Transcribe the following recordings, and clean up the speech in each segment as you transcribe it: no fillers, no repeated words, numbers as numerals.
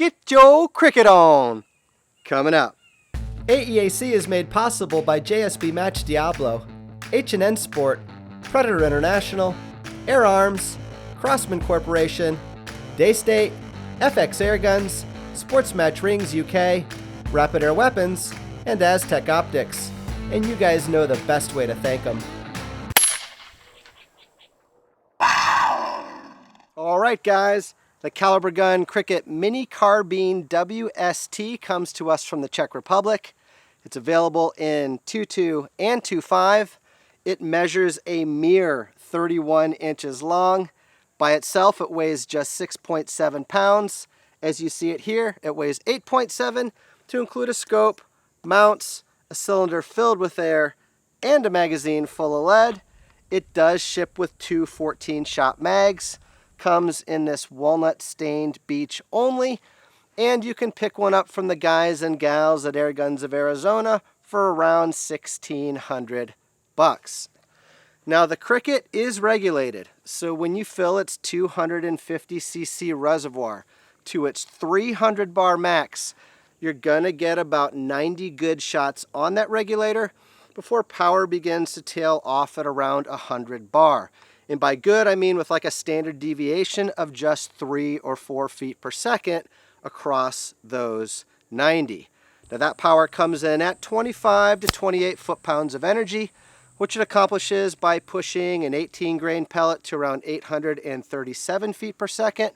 Get your cricket on! Coming up. AEAC is made possible by JSB Match Diablo, H&N Sport, Predator International, Air Arms, Crossman Corporation, Daystate, FX Airguns, Sports Match Rings UK, Rapid Air Weapons, and Aztec Optics. And you guys know the best way to thank them. Alright guys, the Kalibrgun Cricket Mini Carbine WST comes to us from the Czech Republic. It's available in 2.2 and 2.5. It measures a mere 31 inches long. By itself, it weighs just 6.7 pounds. As you see it here, it weighs 8.7 to include a scope, mounts, a cylinder filled with air, and a magazine full of lead. It does ship with two 14-shot mags. Comes in this walnut stained beach only, and you can pick one up from the guys and gals at Airguns of Arizona for around $1,600. Now the Cricket is regulated, so when you fill its 250cc reservoir to its 300 bar max, you're gonna get about 90 good shots on that regulator before power begins to tail off at around 100 bar. And by good, I mean with like a standard deviation of just 3 or 4 feet per second across those 90. Now that power comes in at 25 to 28 foot-pounds of energy, which it accomplishes by pushing an 18 grain pellet to around 837 feet per second,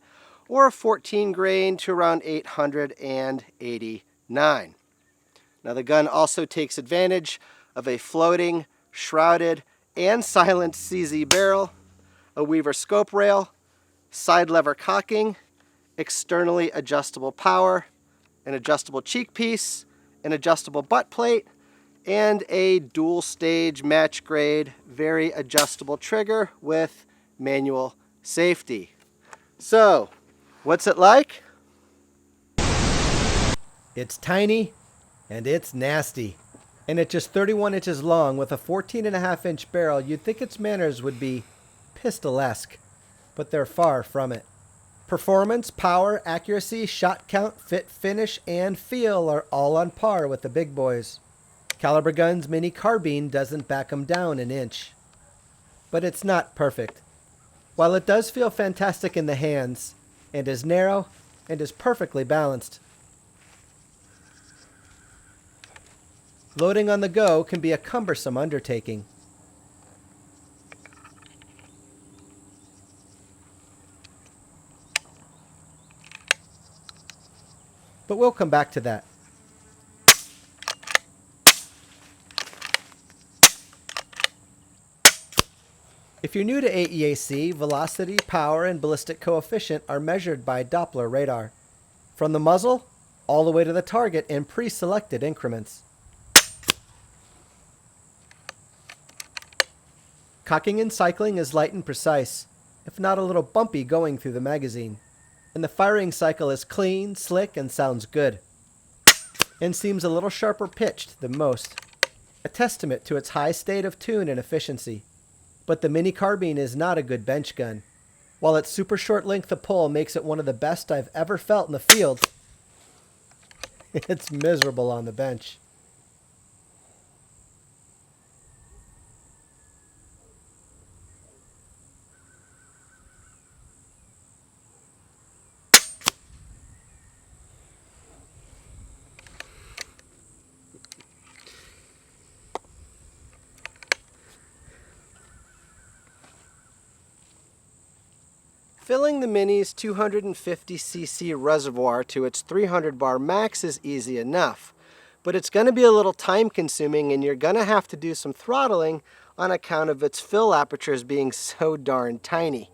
or a 14 grain to around 889. Now the gun also takes advantage of a floating, shrouded, and silent CZ barrel, a Weaver scope rail, side lever cocking, externally adjustable power, an adjustable cheek piece, an adjustable butt plate, and a dual stage match grade, very adjustable trigger with manual safety. So, what's it like? It's tiny and it's nasty. And at just 31 inches long with a 14.5 inch barrel, you'd think its manners would be pistol-esque, but they're far from it. Performance, power, accuracy, shot count, fit, finish, and feel are all on par with the big boys. Kalibrgun's Mini Carbine doesn't back them down an inch. But it's not perfect. While it does feel fantastic in the hands, and is narrow, and is perfectly balanced, loading on the go can be a cumbersome undertaking. But we'll come back to that. If you're new to AEAC, velocity, power, and ballistic coefficient are measured by Doppler radar, from the muzzle all the way to the target in pre-selected increments. Cocking and cycling is light and precise, if not a little bumpy going through the magazine. And the firing cycle is clean, slick, and sounds good. And seems a little sharper pitched than most, a testament to its high state of tune and efficiency. But the Mini Carbine is not a good bench gun. While its super short length of pull makes it one of the best I've ever felt in the field, it's miserable on the bench. Filling the Mini's 250cc reservoir to its 300 bar max is easy enough, but it's going to be a little time consuming and you're going to have to do some throttling on account of its fill apertures being so darn tiny.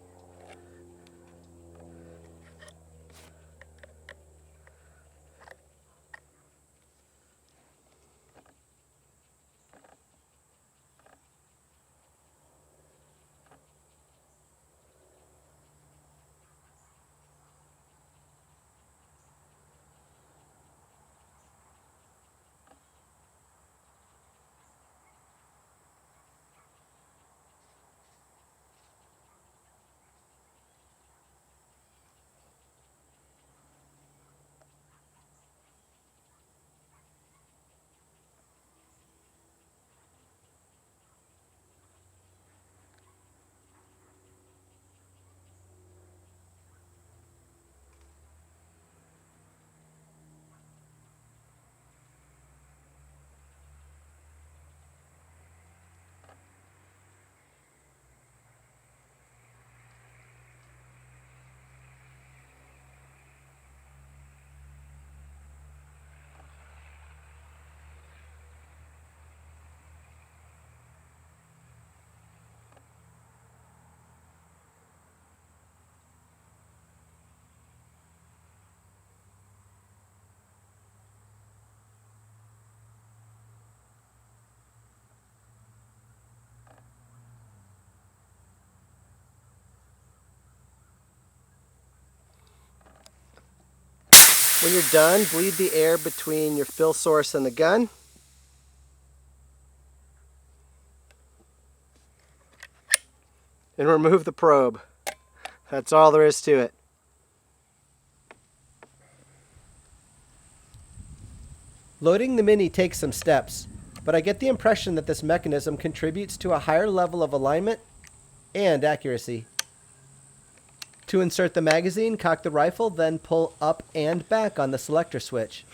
When you're done, bleed the air between your fill source and the gun. And remove the probe. That's all there is to it. Loading the Mini takes some steps, but I get the impression that this mechanism contributes to a higher level of alignment and accuracy. To insert the magazine, cock the rifle, then pull up and back on the selector switch.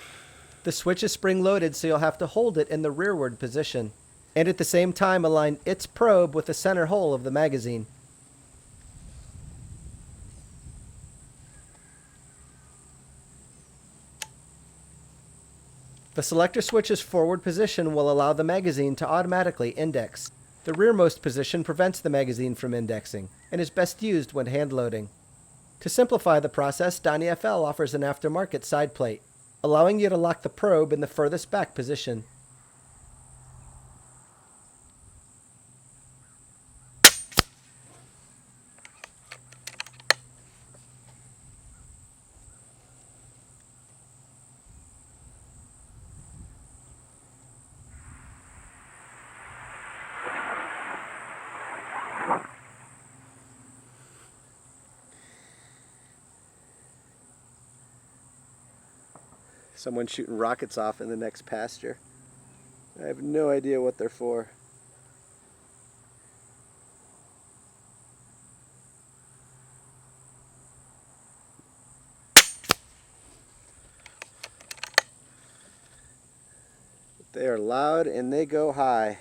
The switch is spring-loaded, so you'll have to hold it in the rearward position, and at the same time align its probe with the center hole of the magazine. The selector switch's forward position will allow the magazine to automatically index. The rearmost position prevents the magazine from indexing, and is best used when hand loading. To simplify the process, Donny FL offers an aftermarket side plate, allowing you to lock the probe in the furthest back position. Someone shooting rockets off in the next pasture. I have no idea what they're for. They are loud and they go high.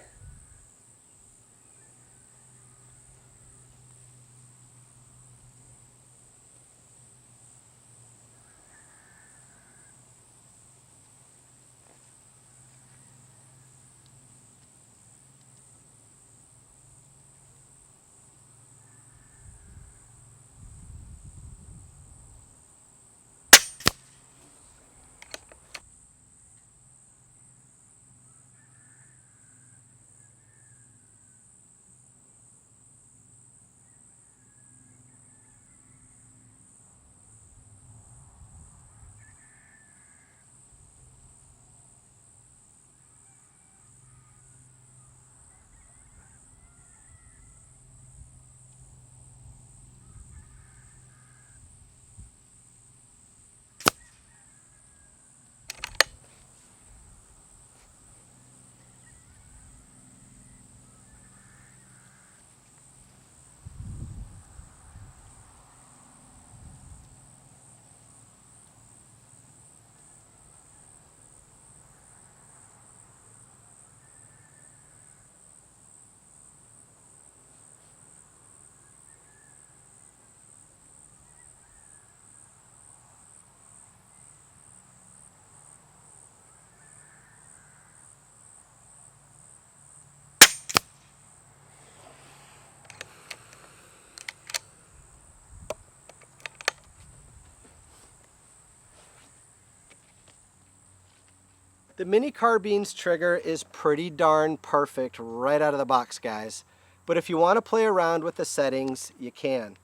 The Mini Carbine's trigger is pretty darn perfect right out of the box, guys. But if you want to play around with the settings, you can.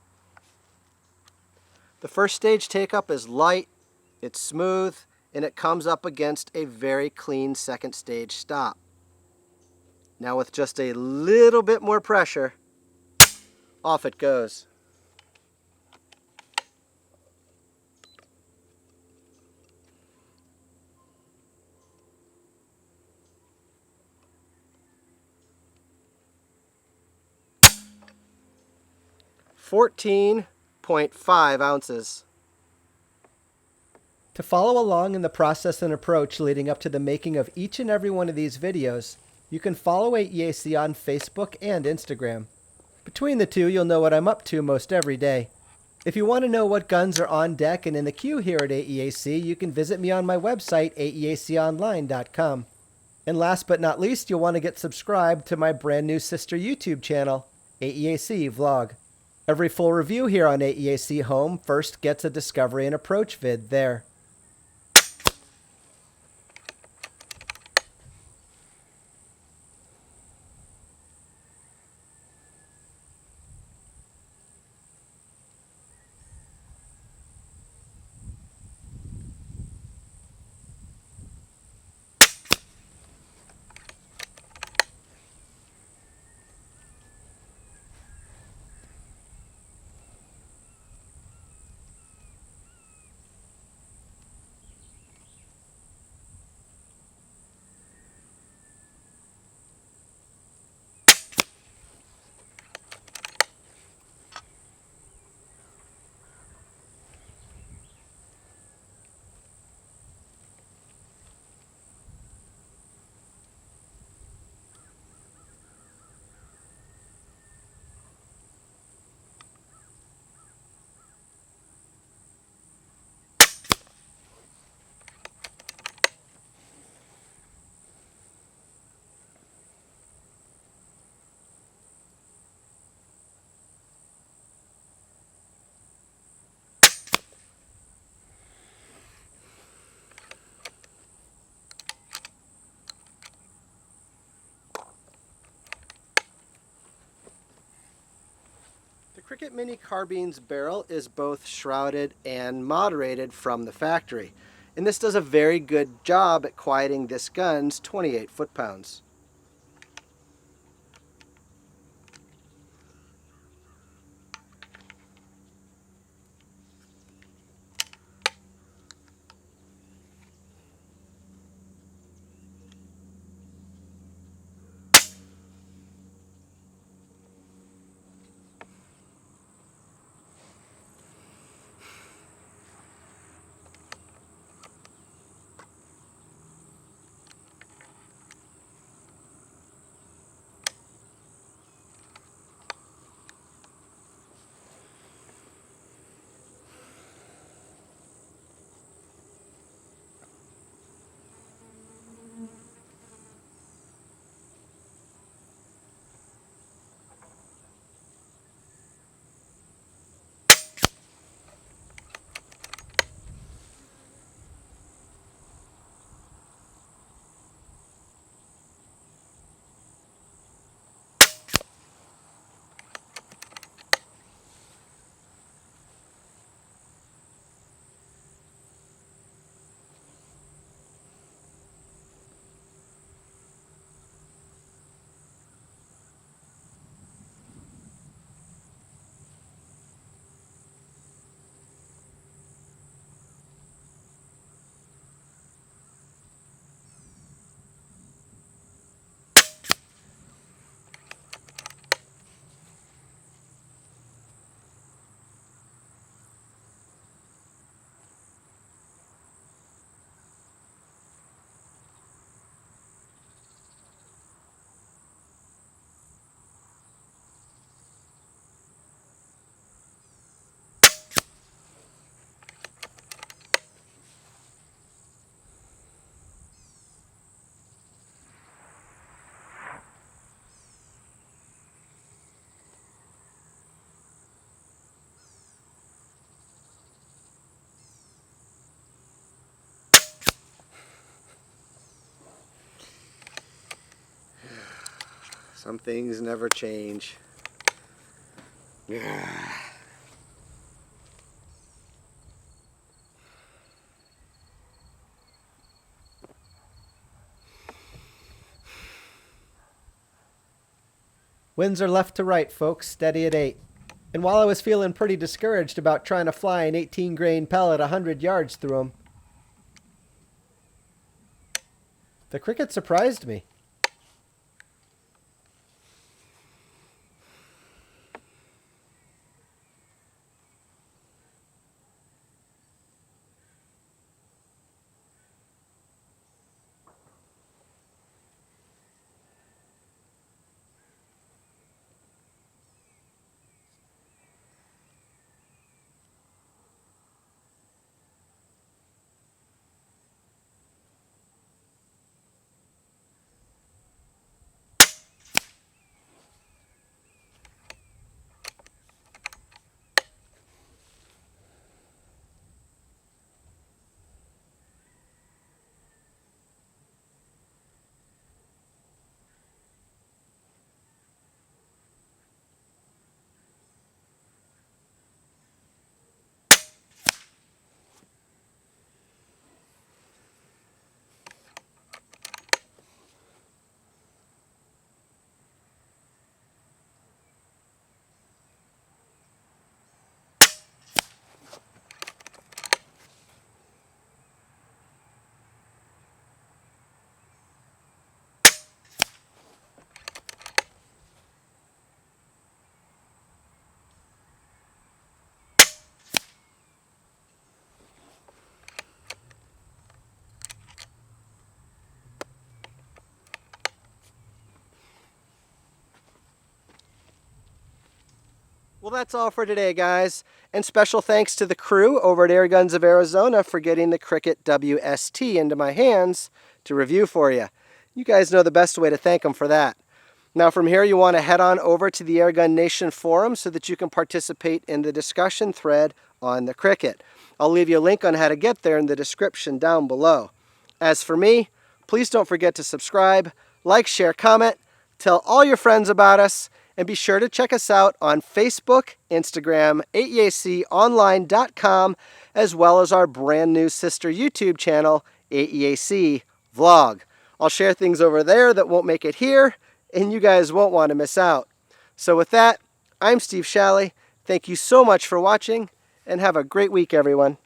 The first stage take-up is light, it's smooth, and it comes up against a very clean second stage stop. Now with just a little bit more pressure, off it goes. .5 ounces. To follow along in the process and approach leading up to the making of each and every one of these videos, you can follow AEAC on Facebook and Instagram. Between the two, you'll know what I'm up to most every day. If you want to know what guns are on deck and in the queue here at AEAC, you can visit me on my website, aeaconline.com. And last but not least, you'll want to get subscribed to my brand new sister YouTube channel, AEAC Vlog. Every full review here on AEAC Home first gets a discovery and approach vid there. Cricket Mini Carbine's barrel is both shrouded and moderated from the factory, and this does a very good job at quieting this gun's 28 foot-pounds. Some things never change. Winds are left to right, folks, steady at 8. And while I was feeling pretty discouraged about trying to fly an 18-grain pellet 100 yards through them, the cricket surprised me. Well, that's all for today, guys. And special thanks to the crew over at Airguns of Arizona for getting the Cricket WST into my hands to review for you. You guys know the best way to thank them for that. Now from here, you want to head on over to the Airgun Nation Forum so that you can participate in the discussion thread on the Cricket. I'll leave you a link on how to get there in the description down below. As for me, please don't forget to subscribe, like, share, comment, tell all your friends about us, And be sure to check us out on Facebook, Instagram, AEAConline.com, as well as our brand new sister YouTube channel, AEAC Vlog. I'll share things over there that won't make it here, and you guys won't want to miss out. So with that, I'm Steve Shalley. Thank you so much for watching, and have a great week, everyone.